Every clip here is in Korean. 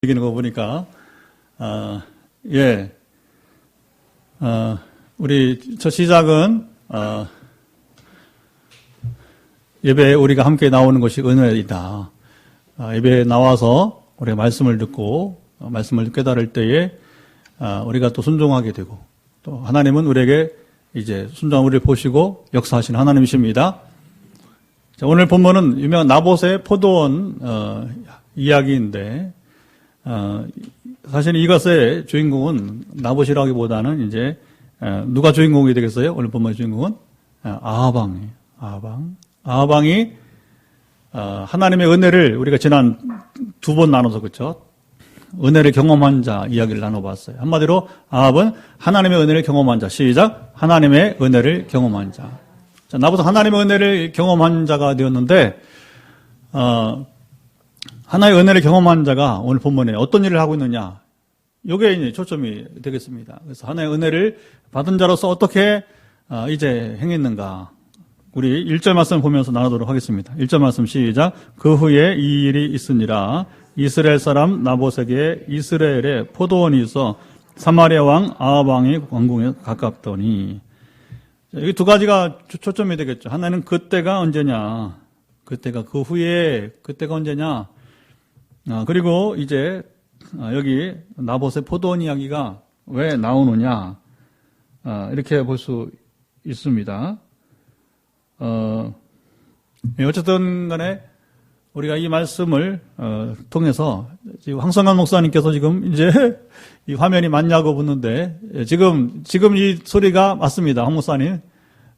이기는 거 보니까, 예, 우리 첫 시작은, 예배에 우리가 함께 나오는 것이 은혜이다. 예배에 나와서 우리가 말씀을 듣고, 말씀을 깨달을 때에, 우리가 또 순종하게 되고, 또 하나님은 우리에게 이제 순종한 우리를 보시고 역사하시는 하나님이십니다. 자, 오늘 본문은 유명한 나봇의 포도원, 이야기인데, 사실 이것의 주인공은 나봇이라기보다는 이제 누가 주인공이 되겠어요? 오늘 본문의 주인공은 아하방이에요. 아하방이 하나님의 은혜를 우리가 지난 두 번 나눠서 그렇죠? 은혜를 경험한 자 이야기를 나눠봤어요. 한마디로 아합은 하나님의 은혜를 경험한 자. 시작. 하나님의 은혜를 경험한 자. 자, 나봇은 하나님의 은혜를 경험한 자가 되었는데 하나의 은혜를 경험한 자가 오늘 본문에 어떤 일을 하고 있느냐, 이게 이제 초점이 되겠습니다. 그래서 하나의 은혜를 받은 자로서 어떻게 이제 행했는가, 우리 1절 말씀 보면서 나누도록 하겠습니다. 1절 말씀 시작. 그 후에 이 일이 있으니라. 이스라엘 사람 나봇에게 이스라엘에 포도원이 있어 사마리아 왕 아합 왕의 왕궁에 가깝더니, 여기 두 가지가 초점이 되겠죠. 하나는 그때가 언제냐, 그때가 그 후에, 그때가 언제냐, 그리고 이제 여기 나봇의 포도원 이야기가 왜 나오느냐, 이렇게 볼 수 있습니다. 어쨌든 간에 우리가 이 말씀을 통해서 지금 황성환 목사님께서 지금 이제 이 화면이 맞냐고 묻는데, 지금 이 소리가 맞습니다. 황 목사님.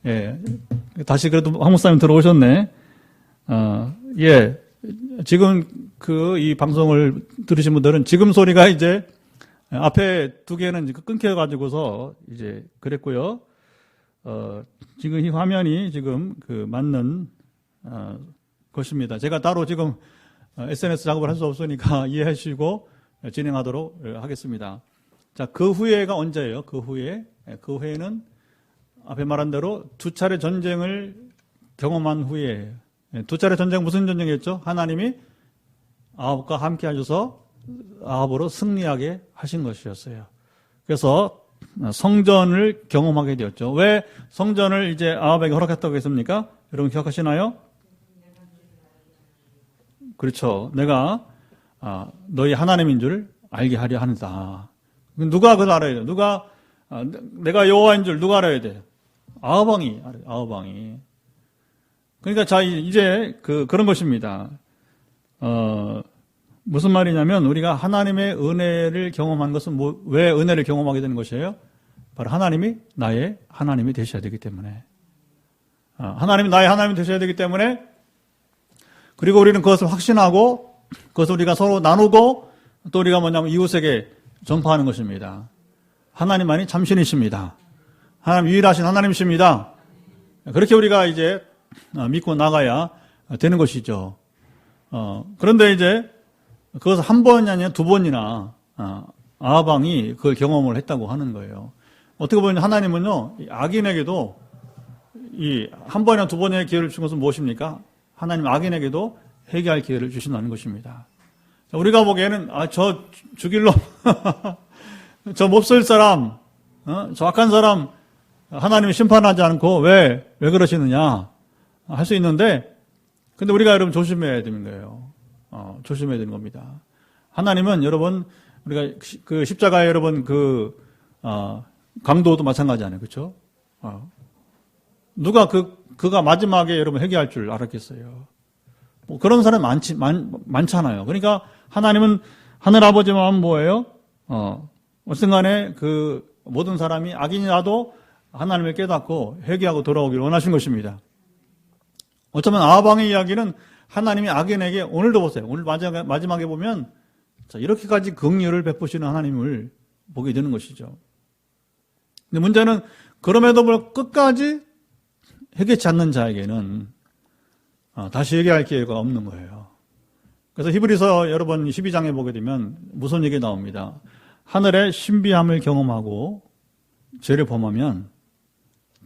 예. 다시 그래도 황 목사님 들어오셨네. 예. 지금 이 방송을 들으신 분들은 지금 소리가 이제 앞에 두 개는 끊겨가지고서 이제 그랬고요. 지금 이 화면이 지금 맞는, 것입니다. 제가 따로 지금 SNS 작업을 할 수 없으니까 이해하시고 진행하도록 하겠습니다. 자, 그 후에가 언제예요? 그 후에는 앞에 말한 대로 두 차례 전쟁을 경험한 후에, 두 차례 전쟁 무슨 전쟁이었죠? 하나님이 아합과 함께 하셔서 아합으로 승리하게 하신 것이었어요. 그래서 성전을 경험하게 되었죠. 왜 성전을 이제 아합에게 허락했다고 했습니까? 여러분 기억하시나요? 그렇죠. 내가 너희 하나님인 줄 알게 하려 하는다. 누가 그걸 알아야 돼? 내가 여호와인 줄 누가 알아야 돼? 아합왕이. 그러니까 자, 이제 그런 것입니다. 무슨 말이냐면, 우리가 하나님의 은혜를 경험한 것은 왜 은혜를 경험하게 되는 것이에요? 바로 하나님이 나의 하나님이 되셔야 되기 때문에. 하나님이 나의 하나님이 되셔야 되기 때문에, 그리고 우리는 그것을 확신하고 그것을 우리가 서로 나누고 또 우리가 뭐냐면 이웃에게 전파하는 것입니다. 하나님만이 참신이십니다. 하나님 유일하신 하나님이십니다. 그렇게 우리가 이제 믿고 나가야 되는 것이죠. 그런데 이제 그것을 한 번이 아니라 두 번이나 아합 왕이 그걸 경험을 했다고 하는 거예요. 어떻게 보면 하나님은요, 악인에게도 이 한 번이나 두 번의 기회를 준 것은 무엇입니까? 하나님 악인에게도 회개할 기회를 주신다는 것입니다. 우리가 보기에는 저 죽일 놈, 저 몹쓸 사람, 저 악한 사람 하나님이 심판하지 않고 왜 그러시느냐 할 수 있는데, 근데 우리가 여러분 조심해야 되는 거예요. 조심해야 되는 겁니다. 하나님은 여러분, 우리가 그 십자가에 여러분 강도도 마찬가지잖아요. 그렇죠? 누가 그가 마지막에 여러분 회개할 줄 알았겠어요? 뭐 그런 사람 많잖아요. 그러니까 하나님은, 하늘 아버지만 뭐예요? 어쨌든 간에 모든 사람이 악인이라도 하나님을 깨닫고 회개하고 돌아오기를 원하신 것입니다. 어쩌면 아합 왕의 이야기는 하나님이 악인에게, 오늘도 보세요. 오늘 마지막에 보면 자, 이렇게까지 긍휼을 베푸시는 하나님을 보게 되는 것이죠. 근데 문제는 그럼에도 불구하고 끝까지 회개치 않는 자에게는 다시 회개할 기회가 없는 거예요. 그래서 히브리서 여러분 12장에 보게 되면 무슨 얘기 나옵니다. 하늘의 신비함을 경험하고 죄를 범하면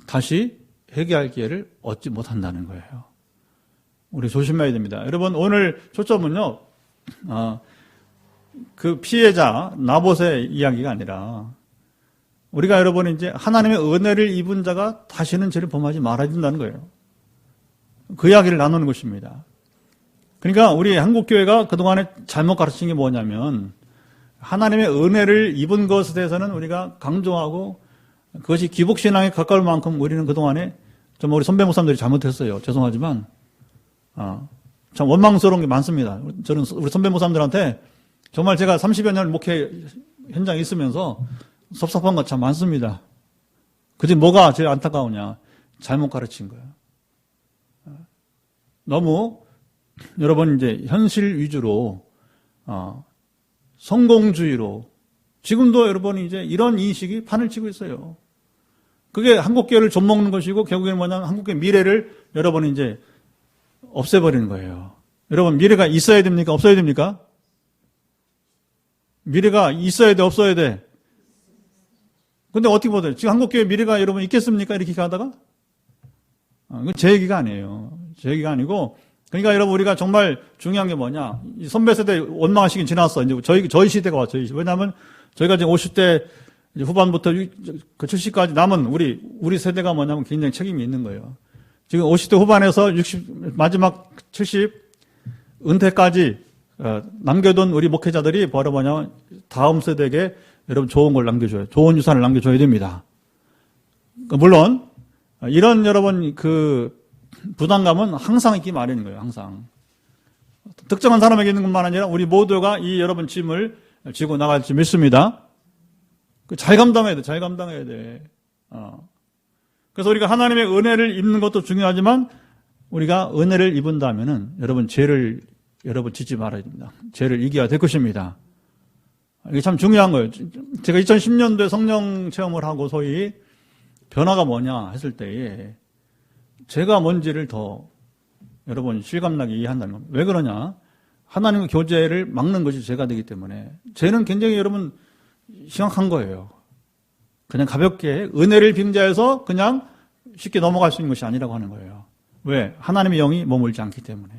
다시 회개할 기회를 얻지 못한다는 거예요. 우리 조심해야 됩니다. 여러분, 오늘 초점은요, 그 피해자 나봇의 이야기가 아니라 우리가 여러분 이제 하나님의 은혜를 입은 자가 다시는 죄를 범하지 말아야 된다는 거예요. 그 이야기를 나누는 것입니다. 그러니까 우리 한국교회가 그동안에 잘못 가르친 게 뭐냐면 하나님의 은혜를 입은 것에 대해서는 우리가 강조하고 그것이 기복신앙에 가까울 만큼 우리는 그동안에 좀 우리 선배 목사님들이 잘못했어요. 죄송하지만 참 원망스러운 게 많습니다. 저는 우리 선배 목사님들한테 정말 제가 30여 년 목회 현장에 있으면서 섭섭한 것 참 많습니다. 그게 뭐가 제일 안타까우냐? 잘못 가르친 거예요. 너무 여러분 이제 현실 위주로 성공주의로 지금도 여러분 이제 이런 인식이 판을 치고 있어요. 그게 한국교회를 좀먹는 것이고 결국에는 뭐냐면 한국교회 미래를 여러분 이제 없애버리는 거예요. 여러분 미래가 있어야 됩니까? 없어야 됩니까? 미래가 있어야 돼? 없어야 돼? 근데 어떻게 보세요? 지금 한국교회 미래가 여러분 있겠습니까? 이렇게 가다가? 그건 제 얘기가 아니에요. 제 얘기가 아니고 그러니까 여러분 우리가 정말 중요한 게 뭐냐? 이 선배 세대 원망한 시기는 지났어. 이제 저희 시대가 왔죠. 왜냐하면 저희가 지금 50대 후반부터 그 70까지 남은 우리 세대가 뭐냐면 굉장히 책임이 있는 거예요. 지금 50대 후반에서 60 마지막 70 은퇴까지 남겨둔 우리 목회자들이 바로 뭐냐면 다음 세대에게 여러분 좋은 걸 남겨줘요. 좋은 유산을 남겨줘야 됩니다. 물론 이런 여러분 그 부담감은 항상 있기 마련인 거예요. 항상. 특정한 사람에게 있는 것만 아니라 우리 모두가 이 여러분 짐을 지고 나갈 줄 믿습니다. 잘 감당해야 돼. 잘 감당해야 돼. 그래서 우리가 하나님의 은혜를 입는 것도 중요하지만 우리가 은혜를 입은다면은 여러분 죄를 여러분 짓지 말아야 됩니다. 죄를 이겨야 될 것입니다. 이게 참 중요한 거예요. 제가 2010년도에 성령 체험을 하고 소위 변화가 뭐냐 했을 때에 죄가 뭔지를 더 여러분 실감나게 이해한다는 겁니다. 왜 그러냐? 하나님의 교제를 막는 것이 죄가 되기 때문에 죄는 굉장히 여러분 심각한 거예요. 그냥 가볍게 은혜를 빙자해서 그냥 쉽게 넘어갈 수 있는 것이 아니라고 하는 거예요. 왜? 하나님의 영이 머물지 않기 때문에.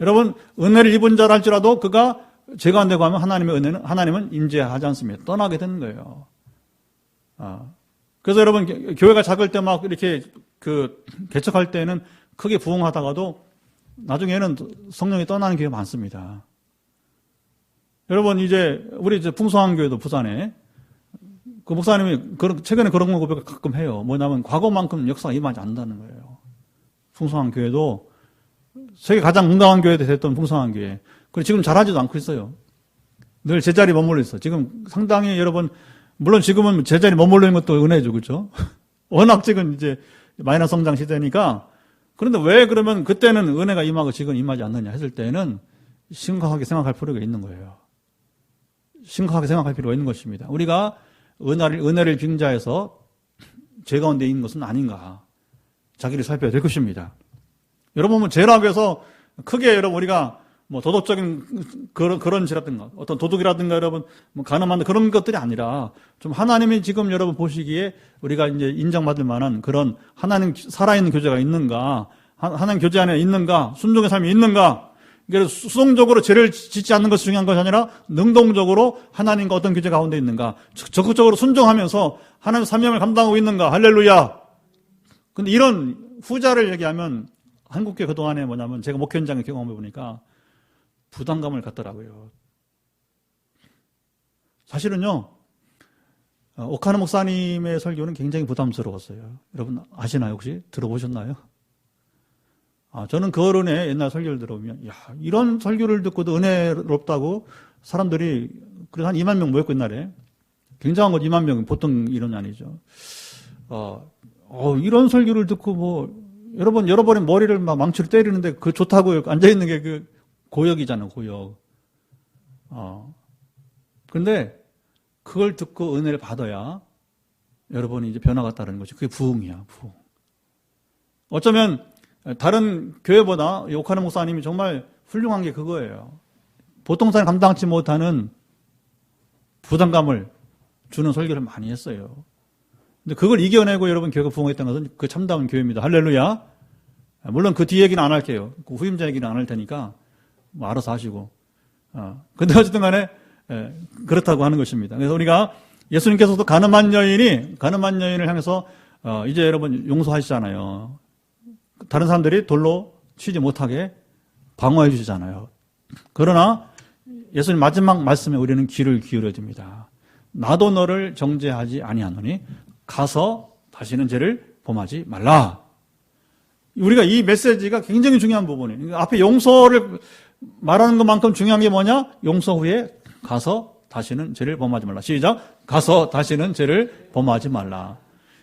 여러분 은혜를 입은 자라 할지라도 그가 죄가 안 되고 하면 하나님은 임재하지 않습니다. 떠나게 되는 거예요. 그래서 여러분 교회가 작을 때 막 이렇게 개척할 때는 크게 부흥하다가도 나중에는 성령이 떠나는 교회가 많습니다. 여러분 이제 우리 이제 풍성한교회도 부산에 그 목사님이 최근에 그런 고백을 가끔 해요. 뭐냐면 과거만큼 역사가 임하지 않는다는 거예요. 풍성한교회도 세계 가장 건강한 교회 됐던 풍성한교회. 그리고 지금 잘하지도 않고 있어요. 늘 제자리 머물러 있어. 지금 상당히 여러분 물론 지금은 제자리 머물러 있는 것도 은혜죠, 그렇죠? 워낙 지금 이제 마이너스 성장 시대니까. 그런데 왜 그러면 그때는 은혜가 임하고 지금 임하지 않느냐 했을 때는 심각하게 생각할 필요가 있는 거예요. 심각하게 생각할 필요가 있는 것입니다. 우리가 은혜를 빙자해서 죄 가운데 있는 것은 아닌가. 자기를 살펴야 될 것입니다. 여러분, 죄라고 해서 크게 여러분 우리가 뭐 도덕적인 그런 죄라든가 어떤 도둑이라든가 여러분 뭐 가늠한 그런 것들이 아니라 좀 하나님이 지금 여러분 보시기에 우리가 이제 인정받을 만한 그런 하나님 살아있는 교제가 있는가, 하나님 교제 안에 있는가, 순종의 삶이 있는가. 그래서 수동적으로 죄를 짓지 않는 것이 중요한 것이 아니라 능동적으로 하나님과 어떤 교제 가운데 있는가, 적극적으로 순종하면서 하나님의 사명을 감당하고 있는가. 할렐루야. 근데 이런 후자를 얘기하면 한국교회 그동안에 뭐냐면 제가 목회 현장에 경험해 보니까 부담감을 갖더라고요. 사실은요, 오카노 목사님의 설교는 굉장히 부담스러웠어요. 여러분 아시나요? 혹시 들어보셨나요? 저는 그 어른의 옛날 설교를 들어보면, 이런 설교를 듣고도 은혜롭다고 사람들이, 그래서 한 2만 명 모였고, 옛날에. 굉장한 것 2만 명, 보통 이론이 아니죠. 이런 설교를 듣고 여러분의 머리를 막 망치로 때리는데 그 좋다고 앉아있는 게 그 고역이잖아요, 고역. 근데 그걸 듣고 은혜를 받아야 여러분이 이제 변화가 따르는 것이 그게 부흥이야, 부흥. 어쩌면 다른 교회보다 오카노 목사님이 정말 훌륭한 게 그거예요. 보통 사람이 감당치 못하는 부담감을 주는 설교를 많이 했어요. 근데 그걸 이겨내고 여러분 교회가 부흥했다는 것은 그 참다운 교회입니다. 할렐루야. 물론 그 뒤 얘기는 안 할게요. 그 후임자 얘기는 안 할 테니까 뭐 알아서 하시고. 근데 어쨌든 간에 그렇다고 하는 것입니다. 그래서 우리가 예수님께서도 가늠한 여인을 향해서 이제 여러분 용서하시잖아요. 다른 사람들이 돌로 치지 못하게 방어해 주시잖아요. 그러나 예수님 마지막 말씀에 우리는 귀를 기울여 줍니다. 나도 너를 정죄하지 아니하노니 가서 다시는 죄를 범하지 말라. 우리가 이 메시지가 굉장히 중요한 부분이에요. 앞에 용서를 말하는 것만큼 중요한 게 뭐냐? 용서 후에 가서 다시는 죄를 범하지 말라. 시작. 가서 다시는 죄를 범하지 말라.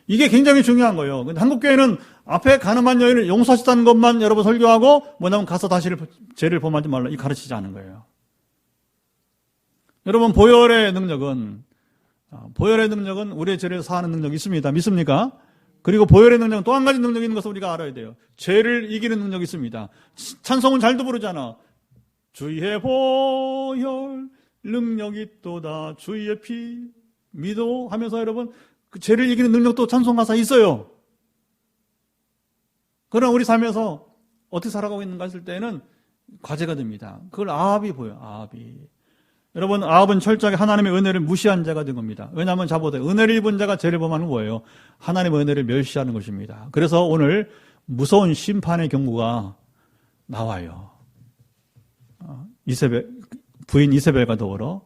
이게 굉장히 중요한 거예요. 근데 한국교회는 앞에 가늠한 여인을 용서하셨다는 것만 여러분 설교하고 뭐냐면 가서 다시는 죄를 범하지 말라. 이 가르치지 않은 거예요. 여러분 보혈의 능력은 우리의 죄를 사하는 능력이 있습니다. 믿습니까? 그리고 보혈의 능력은 또 한 가지 능력이 있는 것을 우리가 알아야 돼요. 죄를 이기는 능력이 있습니다. 찬송은 잘도 부르잖아. 주의 보혈 능력이 있도다. 주의 피 믿어 하면서 여러분 그 죄를 이기는 능력도 찬송 가사에 있어요. 그러나 우리 삶에서 어떻게 살아가고 있는가 했을 때는 과제가 됩니다. 그걸 아합이 보여요. 아합이. 여러분 아합은 철저하게 하나님의 은혜를 무시한 자가 된 겁니다. 왜냐하면 자보세요. 은혜를 입은 자가 죄를 범하는 거예요. 하나님의 은혜를 멸시하는 것입니다. 그래서 오늘 무서운 심판의 경고가 나와요. 부인 이세벨과 더불어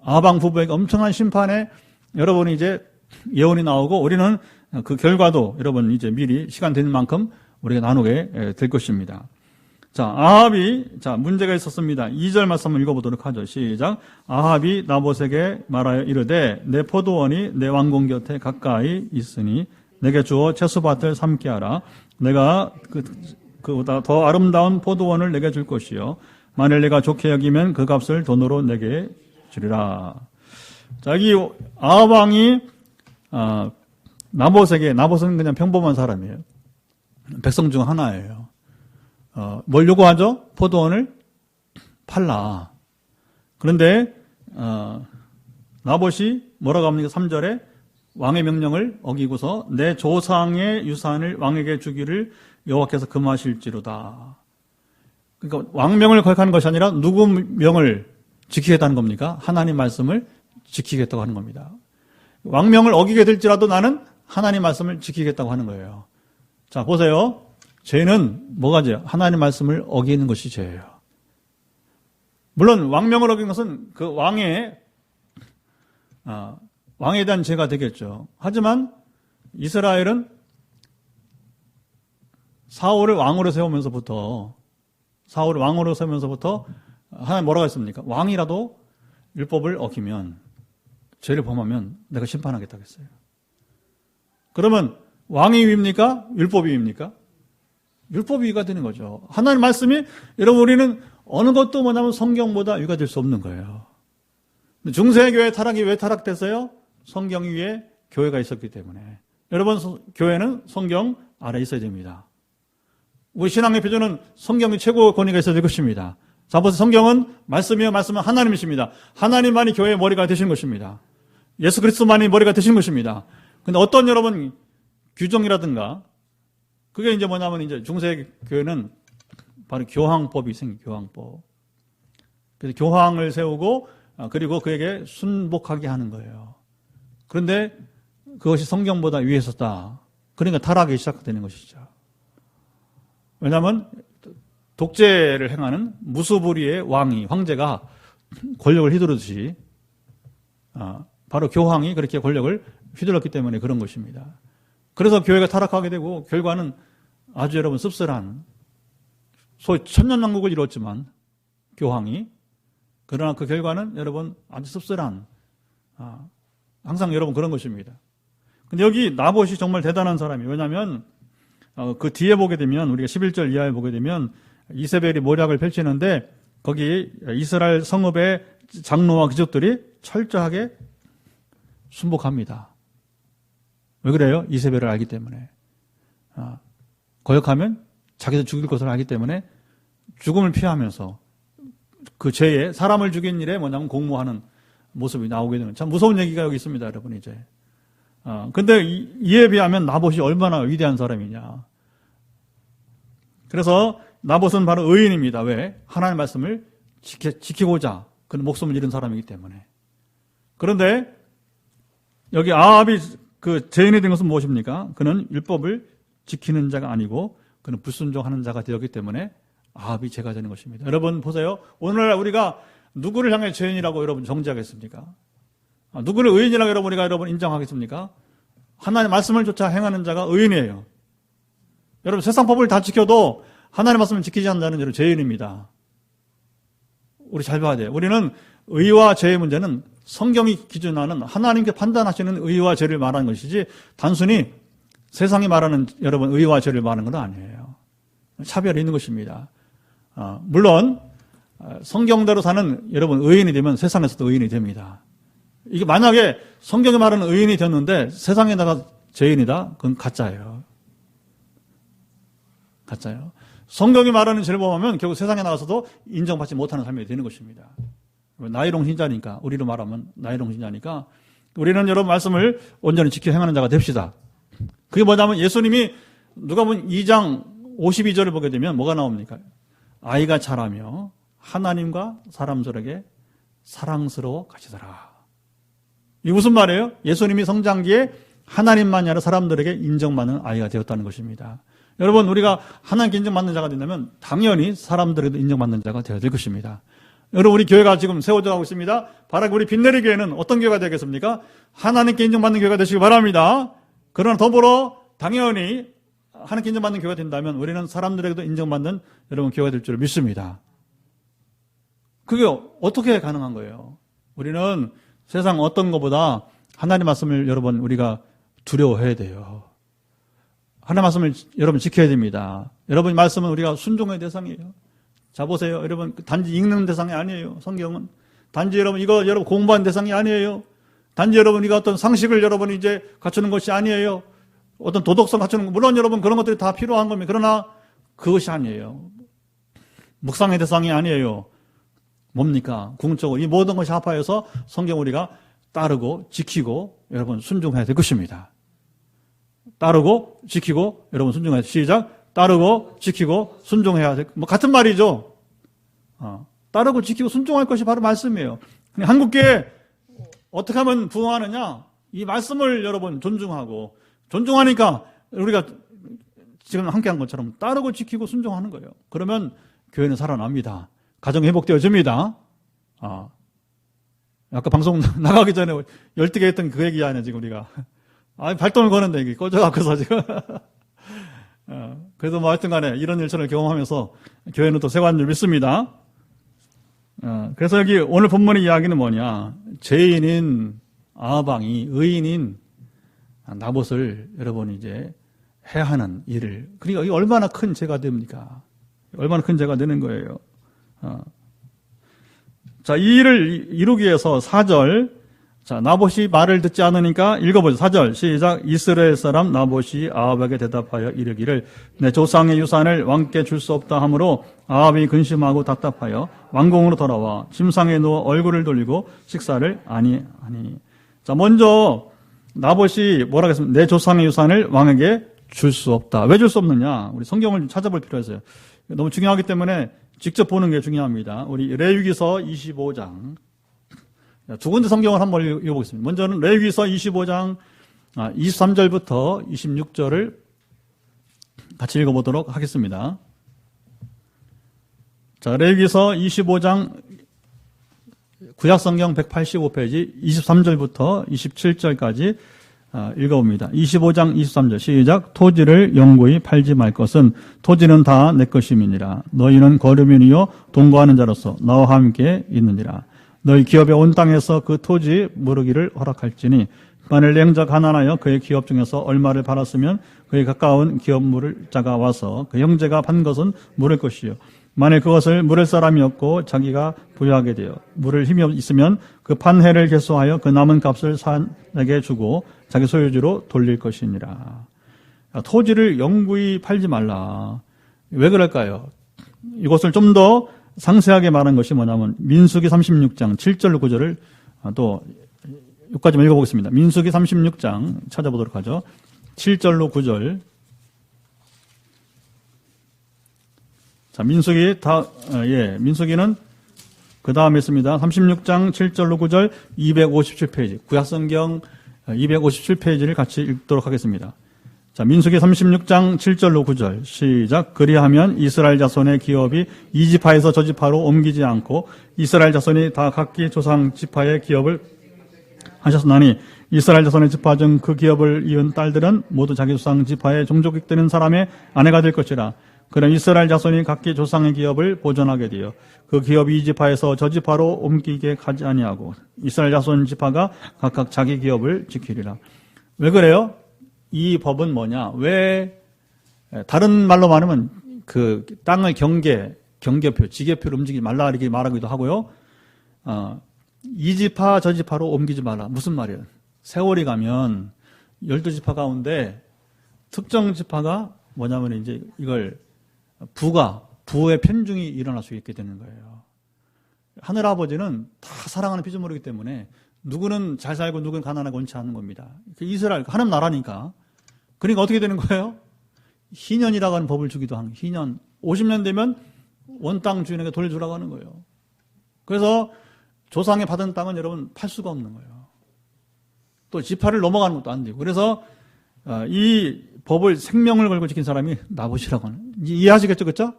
아방 부부에게 엄청난 심판에 여러분이 이제 예언이 나오고 우리는 그 결과도 여러분 이제 미리 시간 되는 만큼 우리가 나누게 될 것입니다. 자, 아합이 문제가 있었습니다. 2절 말씀 한번 읽어보도록 하죠. 시작. 아합이 나봇에게 말하여 이르되 내 포도원이 내 왕궁 곁에 가까이 있으니 내게 주어 채소밭을 삼게 하라. 내가 그보다 더 아름다운 포도원을 내게 줄 것이요 만일 내가 좋게 여기면 그 값을 돈으로 내게 주리라. 자, 여기 아합 왕이 나봇은 그냥 평범한 사람이에요. 백성 중 하나예요. 뭘 요구하죠? 포도원을 팔라. 그런데 나봇이 뭐라고 합니까? 3절에 왕의 명령을 어기고서 내 조상의 유산을 왕에게 주기를 여호와께서 금하실지로다. 그러니까 왕명을 거역하는 것이 아니라 누구 명을 지키겠다는 겁니까? 하나님 말씀을 지키겠다고 하는 겁니다. 왕명을 어기게 될지라도 나는 하나님 말씀을 지키겠다고 하는 거예요. 자, 보세요. 죄는 뭐가죠? 하나님 말씀을 어기는 것이 죄예요. 물론 왕명을 어긴 것은 그 왕에 대한 죄가 되겠죠. 하지만 이스라엘은 사울을 왕으로 세우면서부터 하나님 뭐라고 했습니까? 왕이라도 율법을 어기면 죄를 범하면 내가 심판하겠다고 했어요. 그러면 왕이 위입니까? 율법이 위입니까? 율법이 위가 되는 거죠. 하나님 말씀이 여러분 우리는 어느 것도 뭐냐면 성경보다 위가 될 수 없는 거예요. 중세교회 타락이 왜 타락됐어요? 성경 위에 교회가 있었기 때문에. 여러분 교회는 성경 아래 있어야 됩니다. 우리 신앙의 표준은 성경이 최고 권위가 있어야 될 것입니다. 자, 보세요. 성경은 말씀은 하나님이십니다. 하나님만이 교회의 머리가 되신 것입니다. 예수 그리스도만이 머리가 되신 것입니다. 근데 어떤 여러분 규정이라든가 그게 이제 뭐냐면 이제 중세 교회는 바로 교황법이 생긴 교황법. 그래서 교황을 세우고 그리고 그에게 순복하게 하는 거예요. 그런데 그것이 성경보다 위에 있었다. 그러니까 타락이 시작되는 것이죠. 왜냐하면 독재를 행하는 무소불위의 황제가 권력을 휘두르듯이 바로 교황이 그렇게 권력을 휘둘렀기 때문에 그런 것입니다. 그래서 교회가 타락하게 되고 결과는 아주 여러분 씁쓸한 소위 천년왕국을 이뤘지만 교황이 그러나 그 결과는 여러분 아주 씁쓸한 항상 여러분 그런 것입니다. 근데 여기 나봇이 정말 대단한 사람이에요. 왜냐하면 그 뒤에 보게 되면 우리가 11절 이하에 보게 되면 이세벨이 모략을 펼치는데 거기 이스라엘 성읍의 장로와 귀족들이 철저하게 순복합니다. 왜 그래요? 이세벨을 알기 때문에. 거역하면 자기도 죽일 것을 알기 때문에 죽음을 피하면서 그 죄에 사람을 죽인 일에 뭐냐면 공모하는 모습이 나오게 되는 참 무서운 얘기가 여기 있습니다, 여러분 이제. 근데 이에 비하면 나봇이 얼마나 위대한 사람이냐. 그래서 나봇은 바로 의인입니다. 왜? 하나님의 말씀을 지키고자 그는 목숨을 잃은 사람이기 때문에. 그런데 여기 아합이 그 죄인이 된 것은 무엇입니까? 그는 율법을 지키는 자가 아니고 그는 불순종하는 자가 되었기 때문에 아합이 죄가 되는 것입니다. 여러분 보세요. 오늘날 우리가 누구를 향해 죄인이라고 여러분 정죄하겠습니까? 누구를 의인이라고 여러분 인정하겠습니까? 하나님의 말씀을 조차 행하는 자가 의인이에요. 여러분 세상 법을 다 지켜도 하나님의 말씀을 지키지 않는 자는 여러분 죄인입니다. 우리 잘 봐야 돼요. 우리는 의와 죄의 문제는 성경이 기준하는 하나님께 판단하시는 의와 죄를 말하는 것이지 단순히 세상이 말하는 여러분 의와 죄를 말하는 건 아니에요. 차별이 있는 것입니다. 물론 성경대로 사는 여러분 의인이 되면 세상에서도 의인이 됩니다. 이게 만약에 성경이 말하는 의인이 됐는데 세상에다가 죄인이다? 그건 가짜예요. 가짜예요. 성경이 말하는 죄를 범하면 결국 세상에 나가서도 인정받지 못하는 삶이 되는 것입니다. 나이롱 신자니까, 우리로 말하면 나이롱 신자니까 우리는 여러분 말씀을 온전히 지켜 행하는 자가 됩시다. 그게 뭐냐면 예수님이 누가복음 2장 52절을 보게 되면 뭐가 나옵니까? 아이가 자라며 하나님과 사람들에게 사랑스러워 가시더라. 이게 무슨 말이에요? 예수님이 성장기에 하나님만이 아니라 사람들에게 인정받는 아이가 되었다는 것입니다. 여러분 우리가 하나님께 인정받는 자가 된다면 당연히 사람들에게도 인정받는 자가 되어야 될 것입니다. 여러분 우리 교회가 지금 세워져 가고 있습니다. 바라기 우리 빛내리 교회는 어떤 교회가 되겠습니까? 하나님께 인정받는 교회가 되시기 바랍니다. 그러나 더불어 당연히 하나님께 인정받는 교회가 된다면 우리는 사람들에게도 인정받는 여러분 교회가 될 줄 믿습니다. 그게 어떻게 가능한 거예요? 우리는 세상 어떤 것보다 하나님의 말씀을 여러분 우리가 두려워해야 돼요. 하나님의 말씀을 여러분 지켜야 됩니다. 여러분 말씀은 우리가 순종의 대상이에요. 자 보세요. 여러분 단지 읽는 대상이 아니에요. 성경은 단지 여러분 이거 여러분 공부하는 대상이 아니에요. 단지 여러분 이거 어떤 상식을 여러분 이제 갖추는 것이 아니에요. 어떤 도덕성 갖추는 것, 물론 여러분 그런 것들이 다 필요한 겁니다. 그러나 그것이 아니에요. 묵상의 대상이 아니에요. 뭡니까? 궁극적으로 이 모든 것이 합하여서 성경 우리가 따르고 지키고 여러분 순종해야 될 것입니다. 따르고 지키고 여러분 순종해야 돼. 시작. 따르고 지키고 순종해야 돼. 뭐 같은 말이죠. 따르고 지키고 순종할 것이 바로 말씀이에요. 한국교회 어떻게 하면 부흥하느냐? 이 말씀을 여러분 존중하고 존중하니까 우리가 지금 함께한 것처럼 따르고 지키고 순종하는 거예요. 그러면 교회는 살아납니다. 가정이 회복되어집니다. 아까 방송 나가기 전에 열띠게 했던 그 얘기 아니야 지금 우리가. 발동을 거는데 이게 꺼져갖고서 지금. 그래도 뭐 하여튼 간에 이런 일처럼 경험하면서 교회는 또 세워간 줄 믿습니다. 그래서 여기 오늘 본문의 이야기는 뭐냐. 죄인인 아방이 의인인 나봇을 여러분이 이제 해야 하는 일을. 그러니까 이게 얼마나 큰 죄가 됩니까? 얼마나 큰 죄가 되는 거예요. 자, 이 일을 이루기 위해서 4절. 자, 나봇이 말을 듣지 않으니까 읽어보죠. 4절 시작. 이스라엘 사람 나봇이 아합에게 대답하여 이르기를 내 조상의 유산을 왕께 줄 수 없다 하므로 아합이 근심하고 답답하여 왕궁으로 돌아와 침상에 누워 얼굴을 돌리고 식사를 아니하니. 자, 먼저 나봇이 뭐라고 했습니까? 내 조상의 유산을 왕에게 줄 수 없다. 왜 줄 수 없느냐? 우리 성경을 찾아볼 필요가 있어요. 너무 중요하기 때문에 직접 보는 게 중요합니다. 우리 레위기서 25장. 두 군데 성경을 한번 읽어보겠습니다. 먼저는 레위기서 25장 23절부터 26절을 같이 읽어보도록 하겠습니다. 자, 레위기서 25장 구약성경 185페이지 23절부터 27절까지 읽어봅니다. 25장 23절 시작. 토지를 영구히 팔지 말 것은 토지는 다 내 것임이니라. 너희는 거류민이요 동거하는 자로서 나와 함께 있느니라. 너희 기업의 온 땅에서 그 토지 무르기를 허락할지니 만일 맹자 가난하여 그의 기업 중에서 얼마를 팔았으면 그에 가까운 기업 물을 자가 와서 그 형제가 판 것은 물을 것이요 만일 그것을 물을 사람이 없고 자기가 부유하게 되어 물을 힘이 있으면 그 판 해를 계수하여 그 남은 값을 산에게 주고 자기 소유주로 돌릴 것이니라. 토지를 영구히 팔지 말라. 왜 그럴까요? 이것을 좀 더 상세하게 말한 것이 뭐냐면 민수기 36장 7절 9절을 또 여기까지만 읽어보겠습니다. 민수기 36장 찾아보도록 하죠. 7절로 9절. 자, 민수기는 그 다음에 있습니다. 36장 7절로 9절 257페이지. 구약성경 257페이지를 같이 읽도록 하겠습니다. 자, 민수기 36장 7절로 9절 시작. 그리하면 이스라엘 자손의 기업이 이 지파에서 저 지파로 옮기지 않고 이스라엘 자손이 다 각기 조상 지파의 기업을 하셨으나니 이스라엘 자손의 지파 중 그 기업을 이은 딸들은 모두 자기 조상 지파의 종족이 되는 사람의 아내가 될 것이라. 그럼 이스라엘 자손이 각기 조상의 기업을 보존하게 되어 그 기업이 이 지파에서 저 지파로 옮기게 가지 아니하고 이스라엘 자손 지파가 각각 자기 기업을 지키리라. 왜 그래요? 이 법은 뭐냐? 왜 다른 말로 말하면 그 땅을 경계표, 지계표로 움직이지 말라 이렇게 말하기도 하고요. 이 지파 저 지파로 옮기지 말라. 무슨 말이에요? 세월이 가면 12지파 가운데 특정 지파가 뭐냐면 이제 이걸 부의 편중이 일어날 수 있게 되는 거예요. 하늘아버지는 다 사랑하는 피조물이기 때문에 누구는 잘 살고 누구는 가난하고 원치 않는 겁니다. 이스라엘, 하나님 나라니까. 그러니까 어떻게 되는 거예요? 희년이라고 하는 법을 주기도 하는 거예요. 희년. 50년 되면 원땅 주인에게 돌려주라고 하는 거예요. 그래서 조상이 받은 땅은 여러분 팔 수가 없는 거예요. 또 지파를 넘어가는 것도 안 되고. 그래서 이 법을 생명을 걸고 지킨 사람이 나봇이라고 하는. 이해하시겠죠? 그렇죠?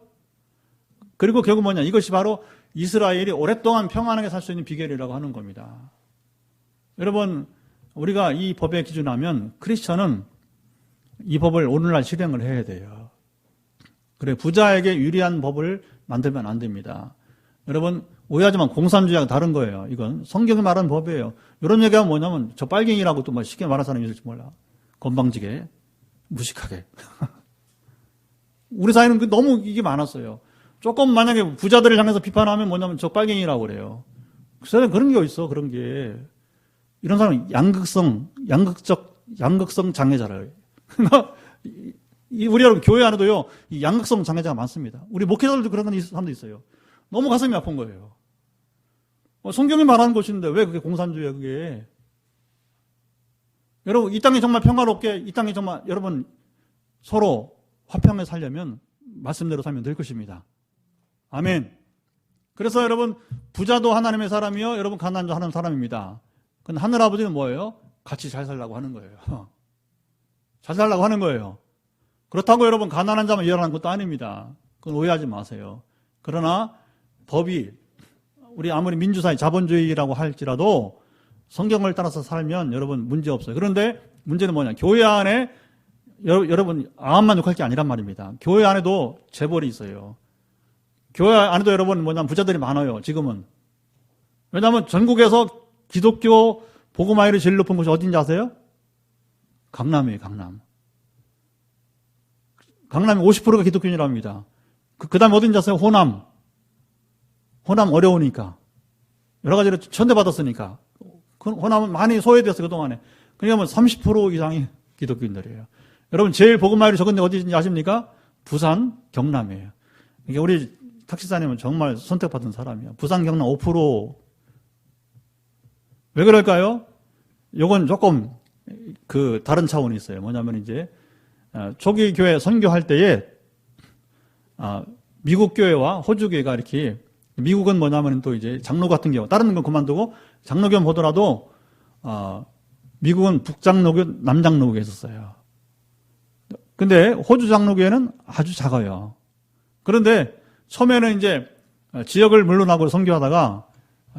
그리고 결국 뭐냐? 이것이 바로 이스라엘이 오랫동안 평안하게 살 수 있는 비결이라고 하는 겁니다. 여러분, 우리가 이 법에 기준하면 크리스천은 이 법을 오늘날 실행을 해야 돼요. 그래, 부자에게 유리한 법을 만들면 안 됩니다. 여러분, 오해하지만 공산주의하고 다른 거예요. 이건 성경이 말하는 법이에요. 이런 얘기하면 뭐냐면 저 빨갱이라고 또 뭐 쉽게 말하는 사람이 있을지 몰라. 건방지게, 무식하게. 우리 사회는 너무 이게 많았어요. 조금 만약에 부자들을 향해서 비판하면 뭐냐면 저 빨갱이라고 그래요. 그래서 그런 게 어딨어, 그런 게. 이런 사람은 양극성 장애자라요. 우리 여러분 교회 안에도요, 이 양극성 장애자가 많습니다. 우리 목회자들도 그런 사람도 있어요. 너무 가슴이 아픈 거예요. 성경이 말하는 것인데 왜 그게 공산주의야, 그게. 여러분, 이 땅이 정말 평화롭게, 이 땅이 정말 여러분 서로 화평하게 살려면 말씀대로 살면 될 것입니다. 아멘. 그래서 여러분, 부자도 하나님의 사람이요, 여러분 가난도 하나님의 사람입니다. 근데 하늘아버지는 뭐예요? 같이 잘 살라고 하는 거예요. 잘 살라고 하는 거예요. 그렇다고 여러분 가난한 자만 이해하는 것도 아닙니다. 그건 오해하지 마세요. 그러나 법이 우리 아무리 민주사회 자본주의라고 할지라도 성경을 따라서 살면 여러분 문제 없어요. 그런데 문제는 뭐냐? 교회 안에 여러분 암만 욕할 게 아니란 말입니다. 교회 안에도 재벌이 있어요. 교회 안에도 여러분 뭐냐면 부자들이 많아요. 지금은. 왜냐하면 전국에서 기독교 복음화율이 제일 높은 곳이 어딘지 아세요? 강남이에요, 강남. 강남이 50%가 기독교인이라고 합니다. 그 다음에 어딘지 아세요? 호남. 호남 어려우니까. 여러 가지로 천대받았으니까. 호남은 많이 소외되었어요, 그동안에. 그러니까 30% 이상이 기독교인들이에요. 여러분, 제일 복음화율이 적은 데 어디인지 아십니까? 부산, 경남이에요. 그러니까 우리 탁시사님은 정말 선택받은 사람이에요. 부산, 경남 5%. 왜 그럴까요? 요건 조금 다른 차원이 있어요. 뭐냐면 이제 초기 교회 선교할 때에 미국 교회와 호주 교회가 이렇게, 미국은 뭐냐면 또 이제 장로 같은 경우, 다른 건 그만두고 장로교 보더라도 미국은 북장로교, 남장로교가 있었어요. 근데 호주 장로교회는 아주 작아요. 그런데 처음에는 이제 지역을 물러나고 선교하다가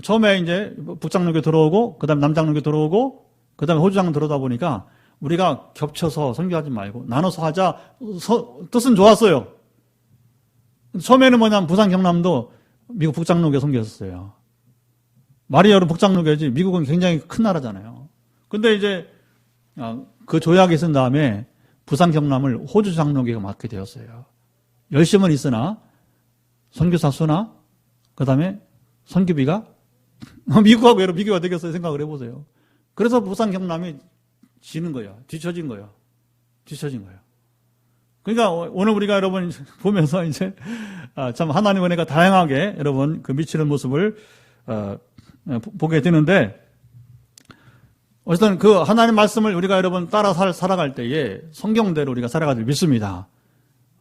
처음에 이제 북장로교 들어오고 그다음에 남장로교 들어오고 그다음에 호주장로 들어오다 보니까 우리가 겹쳐서 선교하지 말고 나눠서 하자. 뜻은 좋았어요. 처음에는 뭐냐면 부산 경남도 미국 북장로교 선교했었어요. 말이 여러분 북장로교지 미국은 굉장히 큰 나라잖아요. 근데 이제 그 조약이 있은 다음에 부산 경남을 호주 장로교가 맡게 되었어요. 열심은 있으나 선교사 수나 그다음에 선교비가 미국하고 여러분 비교가 되겠어요. 생각을 해보세요. 그래서 부산 경남이 지는 거예요. 뒤처진 거예요. 그러니까 오늘 우리가 여러분 보면서 이제 참 하나님의 은혜가 다양하게 여러분 그 미치는 모습을 보게 되는데, 어쨌든 그 하나님 말씀을 우리가 여러분 따라 살아갈 때에 성경대로 우리가 살아가길 믿습니다.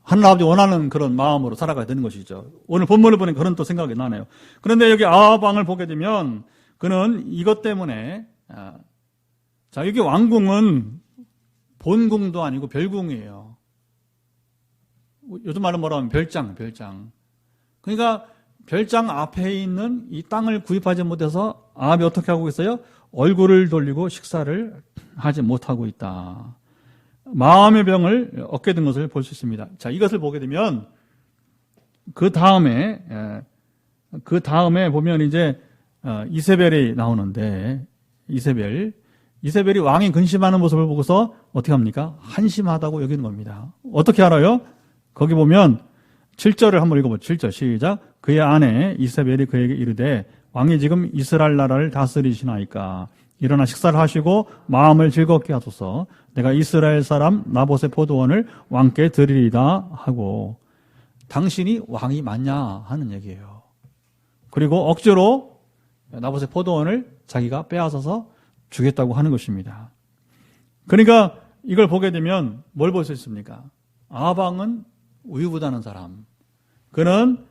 하나님 아버지 원하는 그런 마음으로 살아가야 되는 것이죠. 오늘 본문을 보니까 그런 또 생각이 나네요. 그런데 여기 아합 왕을 보게 되면 그는 이것 때문에 자, 여기 왕궁은 본궁도 아니고 별궁이에요. 요즘 말로 뭐라 하면 별장. 그러니까 별장 앞에 있는 이 땅을 구입하지 못해서 아합이 어떻게 하고 있어요? 얼굴을 돌리고 식사를 하지 못하고 있다. 마음의 병을 얻게 된 것을 볼 수 있습니다. 자, 이것을 보게 되면 그 다음에 보면 이제 이세벨이 나오는데 이세벨이 왕이 근심하는 모습을 보고서 어떻게 합니까? 한심하다고 여기는 겁니다. 어떻게 알아요? 거기 보면 7절을 한번 읽어보죠. 7절 시작. 그의 아내 이세벨이 그에게 이르되 왕이 지금 이스라엘 나라를 다스리시나이까 일어나 식사를 하시고 마음을 즐겁게 하소서. 내가 이스라엘 사람 나봇의 포도원을 왕께 드리리다 하고, 당신이 왕이 맞냐 하는 얘기예요. 그리고 억지로 나봇의 포도원을 자기가 빼앗아서 주겠다고 하는 것입니다. 그러니까 이걸 보게 되면 뭘 볼 수 있습니까? 아합 왕은 우유부단한 사람, 그는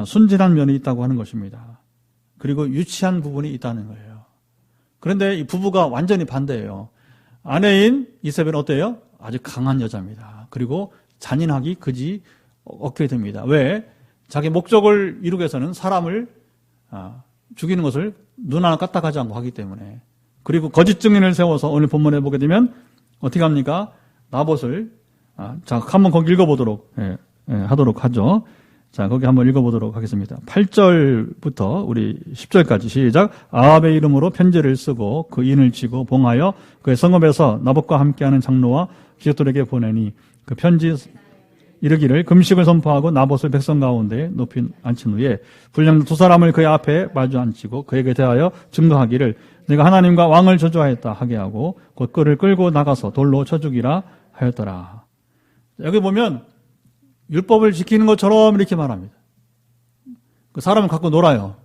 순진한 면이 있다고 하는 것입니다. 그리고 유치한 부분이 있다는 거예요. 그런데 이 부부가 완전히 반대예요. 아내인 이세벨은 어때요? 아주 강한 여자입니다. 그리고 잔인하기 그지 없게 됩니다. 왜? 자기 목적을 이루기 위해서는 사람을 죽이는 것을 눈 하나 까딱하지 않고 하기 때문에. 그리고 거짓 증인을 세워서 오늘 본문에 보게 되면 어떻게 합니까? 나봇을 자, 한번 거기 읽어보도록 하도록 하죠. 자, 거기 한번 읽어보도록 하겠습니다. 8절부터 우리 10절까지 시작. 아합의 이름으로 편지를 쓰고 그 인을 치고 봉하여 그의 성읍에서 나봇과 함께하는 장로와 귀족들에게 보내니 그 편지 이르기를 금식을 선포하고 나봇을 백성 가운데 높이 앉힌 후에 불량도 두 사람을 그의 앞에 마주 앉히고 그에게 대하여 증거하기를 내가 하나님과 왕을 저주하였다 하게 하고 곧 그를 끌고 나가서 돌로 쳐 죽이라 하였더라. 여기 보면 율법을 지키는 것처럼 이렇게 말합니다. 그 사람을 갖고 놀아요.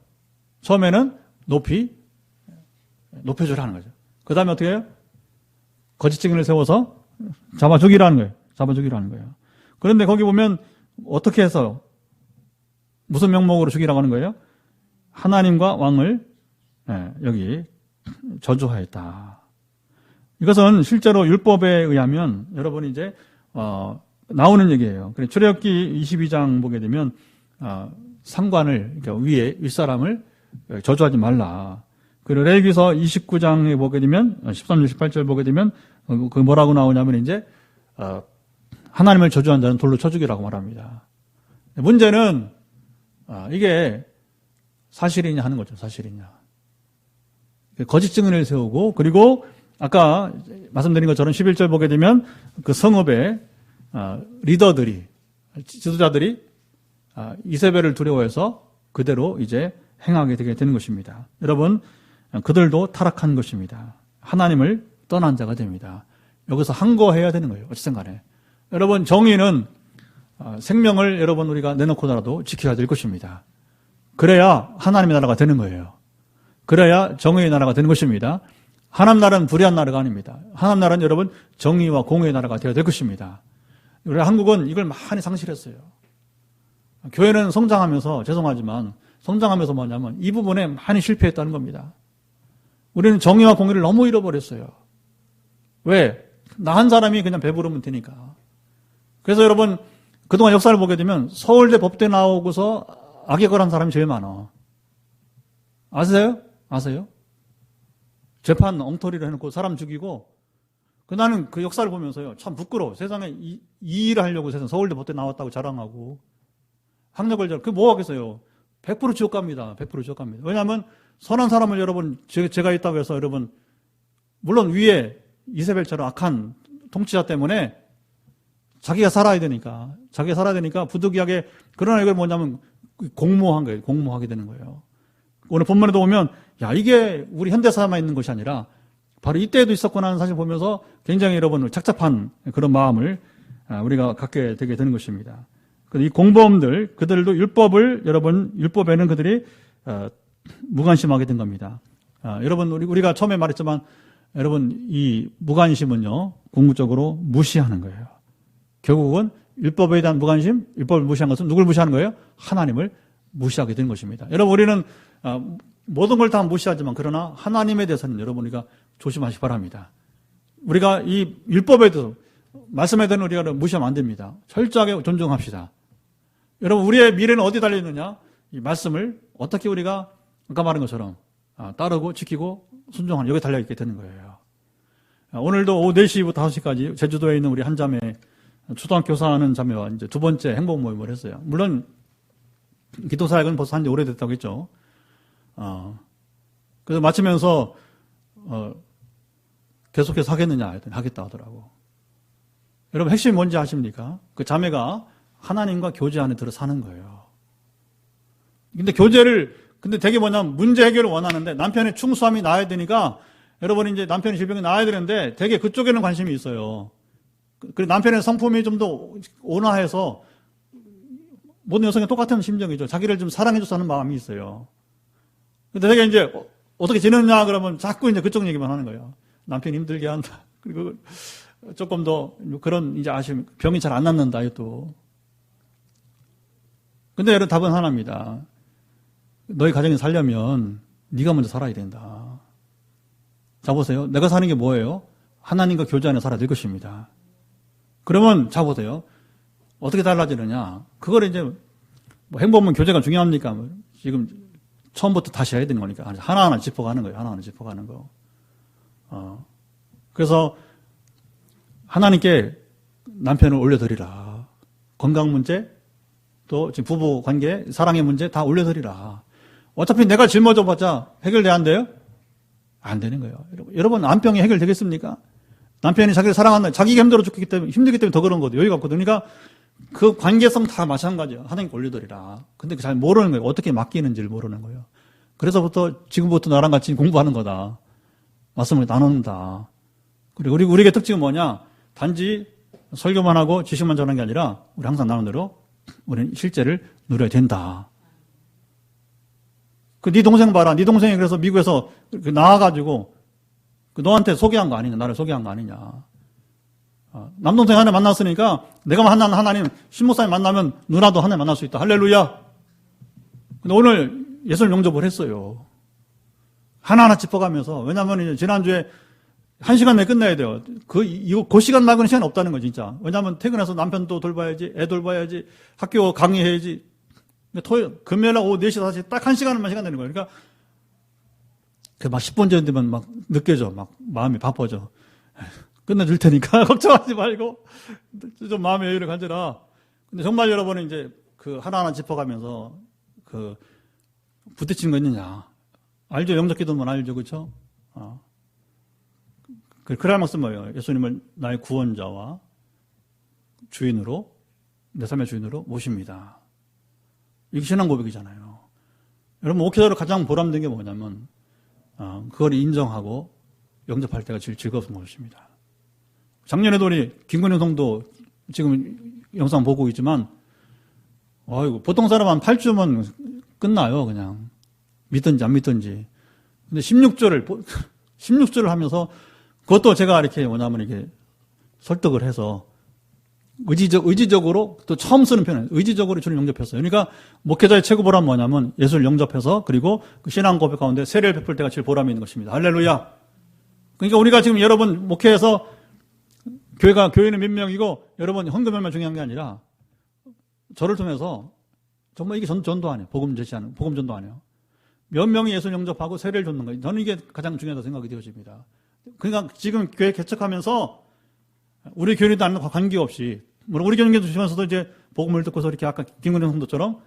처음에는 높여주라 하는 거죠. 그 다음에 어떻게 해요? 거짓 증인을 세워서 잡아 죽이라는 거예요. 그런데 거기 보면 어떻게 해서 무슨 명목으로 죽이라고 하는 거예요? 하나님과 왕을 여기 저주하였다. 이것은 실제로 율법에 의하면 여러분이 이제 나오는 얘기예요. 그래 출애굽기 22장 보게 되면 상관을 그러니까 윗사람을 저주하지 말라. 그리고 레위기서 29장에 보게 되면 13절 18절 보게 되면 그 뭐라고 나오냐면 이제 하나님을 저주한 자는 돌로 쳐 죽이라고 말합니다. 문제는 이게 사실이냐 하는 거죠. 사실이냐. 거짓 증인을 세우고 그리고 아까 말씀드린 것처럼 11절 보게 되면 그 성읍에 리더들이 지도자들이 이세벨을 두려워해서 그대로 이제 행하게 되게 되는 것입니다. 여러분 그들도 타락한 것입니다. 하나님을 떠난 자가 됩니다. 여기서 항거해야 되는 거예요. 어쨌든 간에 여러분 정의는 생명을 여러분 우리가 내놓고라도 지켜야 될 것입니다. 그래야 하나님의 나라가 되는 거예요. 그래야 정의의 나라가 되는 것입니다. 하나님 나라는 불의한 나라가 아닙니다. 하나님 나라는 여러분 정의와 공의의 나라가 되어야 될 것입니다. 우리 한국은 이걸 많이 상실했어요. 교회는 성장하면서 죄송하지만 성장하면서 뭐냐면 이 부분에 많이 실패했다는 겁니다. 우리는 정의와 공의를 너무 잃어버렸어요. 왜? 나 한 사람이 그냥 배부르면 되니까. 그래서 여러분 그동안 역사를 보게 되면 서울대 법대 나오고서 악역을 한 사람이 제일 많아. 아세요? 재판 엉터리를 해놓고 사람 죽이고 나는 그 역사를 보면서요 참 부끄러워. 세상에 이 일을 하려고 세상 서울대 법대 나왔다고 자랑하고 학력을 그게 뭐 하겠어요. 100% 지옥 갑니다. 100% 지옥 갑니다. 왜냐하면 선한 사람을 여러분 제가 있다고 해서 여러분 물론 위에 이세벨처럼 악한 통치자 때문에 자기가 살아야 되니까 부득이하게 그러나 이걸 뭐냐면 공모한 거예요. 공모하게 되는 거예요. 오늘 본문에도 보면 야 이게 우리 현대사만 있는 것이 아니라 바로 이때에도 있었구나 하는 사실 보면서 굉장히 여러분 착잡한 그런 마음을 우리가 갖게 되게 되는 것입니다. 이 공범들 그들도 율법에는 그들이 무관심하게 된 겁니다. 여러분 우리가 처음에 말했지만 여러분 이 무관심은요 궁극적으로 무시하는 거예요. 결국은 율법에 대한 무관심, 율법을 무시한 것은 누굴 무시하는 거예요? 하나님을 무시하게 된 것입니다. 여러분, 우리는 모든 걸 다 무시하지만 그러나 하나님에 대해서는 여러분 우리가 조심하시기 바랍니다. 우리가 이 율법에 대해서 말씀에 대한 우리가 무시하면 안 됩니다. 철저하게 존중합시다. 여러분, 우리의 미래는 어디 달려있느냐? 이 말씀을 어떻게 우리가 아까 말한 것처럼 따르고 지키고 순종하는 여기에 달려있게 되는 거예요. 오늘도 오후 4시부터 5시까지 제주도에 있는 우리 한 자매, 초등학교 교사하는 자매와 이제 두 번째 행복 모임을 했어요. 물론 기도 사역은 벌써 한지 오래됐다고 했죠. 그래서 마치면서 계속해서 하겠느냐 했더니 하겠다 하더라고. 여러분, 핵심이 뭔지 아십니까? 그 자매가 하나님과 교제 안에 들어 사는 거예요. 근데 되게 뭐냐면 문제 해결을 원하는데 남편의 충수함이 나아야 되니까 여러분 이제 남편의 질병이 나아야 되는데 되게 그쪽에는 관심이 있어요. 그리고 남편의 성품이 좀 더 온화해서 모든 여성이 똑같은 심정이죠. 자기를 좀 사랑해줘서 하는 마음이 있어요. 근데 되게 이제 어떻게 지내느냐 그러면 자꾸 이제 그쪽 얘기만 하는 거예요. 남편이 힘들게 한다. 그리고 조금 더 그런 이제 아쉬움, 병이 잘 안 낫는다, 이것도. 근데 여러분 답은 하나입니다. 너희 가정이 살려면 네가 먼저 살아야 된다. 자 보세요. 내가 사는 게 뭐예요? 하나님과 교제 안에 살아야 될 것입니다. 그러면 자 보세요. 어떻게 달라지느냐? 그걸 이제 뭐 행복은 교제가 중요합니까? 지금 처음부터 다시 해야 되는 거니까 하나하나 짚어가는 거예요. 하나하나 짚어가는 거. 그래서 하나님께 남편을 올려드리라. 건강 문제, 또 지금 부부 관계, 사랑의 문제 다 올려드리라. 어차피 내가 짊어져봤자 해결돼야 안 돼요? 안 되는 거예요. 여러분, 안병이 해결되겠습니까? 남편이 자기를 사랑한다. 자기가 힘들기 때문에 더 그런 거죠. 여유가 없거든요. 그러니까 그 관계성 다 마찬가지예요. 하나님께 올려드리라. 근데 잘 모르는 거예요. 어떻게 맡기는지를 모르는 거예요. 그래서부터 지금부터 나랑 같이 공부하는 거다. 말씀을 나눈다. 그리고 우리의 특징은 뭐냐? 단지 설교만 하고 지식만 전하는 게 아니라 우리 항상 나눈 대로 우리는 실제를 누려야 된다. 네 동생 봐라. 네 동생이 그래서 미국에서 나와가지고 너한테 소개한 거 아니냐? 나를 소개한 거 아니냐? 남동생 하나 만났으니까 내가 만난 하나님 신목사님 만나면 누나도 하나님 만날 수 있다. 할렐루야. 근데 오늘 예술 영접을 했어요. 하나하나 짚어가면서. 왜냐하면 이제 지난주에 1시간 내에 끝내야 돼요. 그 시간 말고는 시간이 없다는 거 진짜. 왜냐하면 퇴근해서 남편도 돌봐야지, 애 돌봐야지, 학교 강의해야지. 금요일 오후 4시, 5시 딱 1시간만 시간 되는 거예요. 그러니까 막 10분 전 되면 막 느껴져. 막 마음이 바빠져. 끝내줄 테니까 걱정하지 말고 좀 마음의 여유를 가져라. 근데 정말 여러분은 이제 그 하나하나 짚어가면서 그 부딪히는 거 있느냐. 알죠? 영접 기도만 알죠. 그렇죠? 그래야 말씀 뭐예요? 예수님을 나의 구원자와 주인으로, 내 삶의 주인으로 모십니다. 이게 신앙 고백이잖아요. 여러분, 목회자로 가장 보람된 게 뭐냐면, 그걸 인정하고 영접할 때가 제일 즐거운 것입니다. 작년에도 우리 김근영 성도 지금 영상 보고 있지만, 보통 사람 한 8주면 끝나요, 그냥. 믿든지 안 믿든지. 근데 16절을 하면서 그것도 제가 이렇게 뭐냐면 이렇게 설득을 해서 의지적으로 또 처음 쓰는 표현, 의지적으로 주를 영접했어요. 그러니까 목회자의 최고 보람은 뭐냐면 예수를 영접해서 그리고 그 신앙 고백 가운데 세례를 베풀 때가 제일 보람이 있는 것입니다. 할렐루야. 그러니까 우리가 지금 여러분 목회에서 교회는 몇 명이고 여러분 헌금하면 중요한 게 아니라 저를 통해서 정말 이게 전도 아니에요. 복음 전도 아니에요. 몇 명이 예수를 영접하고 세례를 줬는 거예요. 저는 이게 가장 중요하다고 생각이 되어집니다. 그러니까 지금 교회 개척하면서 우리 교인도 아닌 관계없이 물론 우리 교인도 주시면서도 이제 복음을 듣고서 이렇게 아까 김근영 성도처럼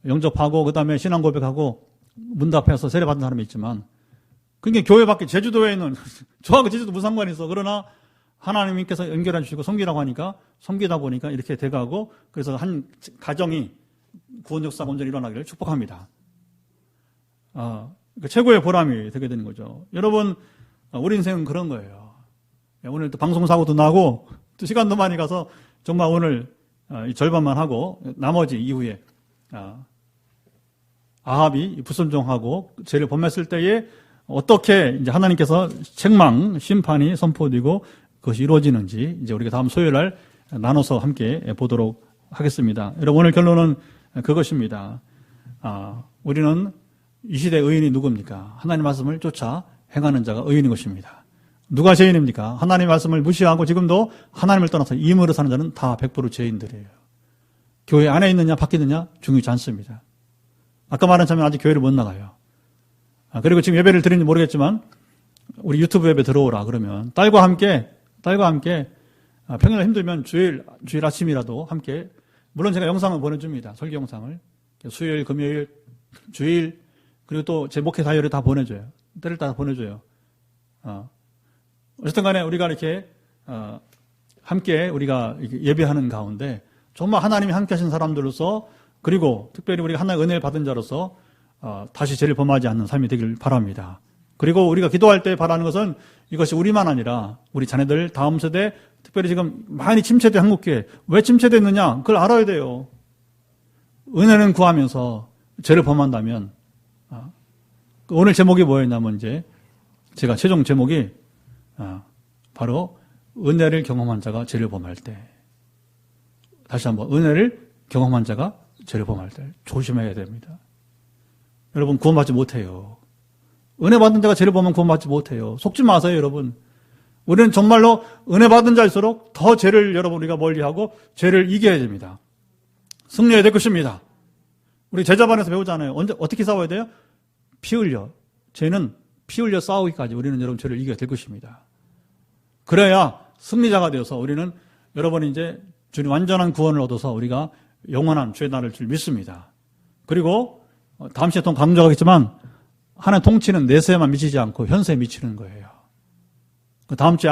영접하고 그다음에 신앙 고백하고 문답해서 세례 받은 사람이 있지만 그러니까 교회 밖에 제주도에 있는 저하고 제주도 무슨 상관이 있어. 그러나 하나님께서 연결해 주시고 섬기라고 하니까 섬기다 보니까 이렇게 돼가고 그래서 한 가정이 구원 역사 온전히 일어나기를 축복합니다. 그러니까 최고의 보람이 되게 되는 거죠. 여러분, 우리 인생은 그런 거예요. 오늘 또 방송사고도 나고 또 시간도 많이 가서 정말 오늘 이 절반만 하고 나머지 이후에 아합이 불순종하고 죄를 범했을 때에 어떻게 이제 하나님께서 책망, 심판이 선포되고 그것이 이루어지는지 이제 우리가 다음 수요일 날 나눠서 함께 보도록 하겠습니다. 여러분, 오늘 결론은 그것입니다. 우리는 이 시대의 의인이 누굽니까? 하나님의 말씀을 쫓아 행하는 자가 의인인 것입니다. 누가 죄인입니까? 하나님의 말씀을 무시하고 지금도 하나님을 떠나서 임으로 사는 자는 다 100% 죄인들이에요. 교회 안에 있느냐 밖에 있느냐 중요치 않습니다. 아까 말한 처럼 아직 교회를 못 나가요. 그리고 지금 예배를 드리는지 모르겠지만 우리 유튜브 예배 들어오라 그러면 딸과 함께 평일날 힘들면 주일 아침이라도 함께, 물론 제가 영상을 보내줍니다. 설교 영상을. 수요일, 금요일, 주일, 그리고 또 제 목회 다이어리 다 보내줘요. 때를 따라 보내줘요. 어쨌든 간에 우리가 이렇게 함께 우리가 예배하는 가운데 정말 하나님이 함께 하신 사람들로서, 그리고 특별히 우리가 하나님의 은혜를 받은 자로서 다시 죄를 범하지 않는 삶이 되길 바랍니다. 그리고 우리가 기도할 때 바라는 것은 이것이 우리만 아니라 우리 자녀들, 다음 세대, 특별히 지금 많이 침체된 한국교회, 왜 침체됐느냐? 그걸 알아야 돼요. 은혜는 구하면서 죄를 범한다면, 오늘 제목이 뭐였냐면 이제 제가 최종 제목이 바로 은혜를 경험한 자가 죄를 범할 때. 다시 한번, 은혜를 경험한 자가 죄를 범할 때 조심해야 됩니다. 여러분, 구원받지 못해요. 은혜 받은 자가 죄를 범하면 구원받지 못해요. 속지 마세요, 여러분. 우리는 정말로 은혜 받은 자일수록 더 죄를 여러분 우리가 멀리하고 죄를 이겨야 됩니다. 승리해야 될 것입니다. 우리 제자반에서 배우잖아요. 어떻게 싸워야 돼요? 피 흘려. 죄는 피 흘려 싸우기까지 우리는 여러분 죄를 이겨야 될 것입니다. 그래야 승리자가 되어서 우리는 여러분 이제 주님 완전한 구원을 얻어서 우리가 영원한 죄 나를 줄 믿습니다. 그리고 다음 시간에 또 강조하겠지만 하나의 통치는 내세에만 미치지 않고 현세에 미치는 거예요. 그 다음 주에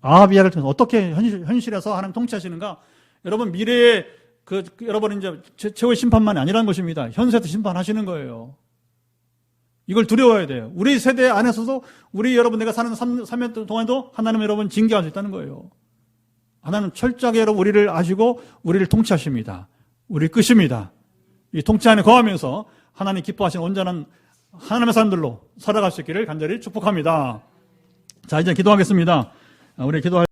아합이야를 통해서 어떻게 현실에서 하나님 통치하시는가? 여러분 미래에 여러분 이제 최후의 심판만이 아니라는 것입니다. 현세에서 심판하시는 거예요. 이걸 두려워해야 돼요. 우리 세대 안에서도 우리 여러분 내가 사는 3년 동안도 하나님 여러분 징계할 수 있다는 거예요. 하나님 철저하게 여러분 우리를 아시고 우리를 통치하십니다. 우리를 끄십니다. 이 통치 안에 거하면서 하나님 기뻐하시는 온전한 하나님의 사람들로 살아갈 수 있기를 간절히 축복합니다. 자, 이제 기도하겠습니다. 우리 기도할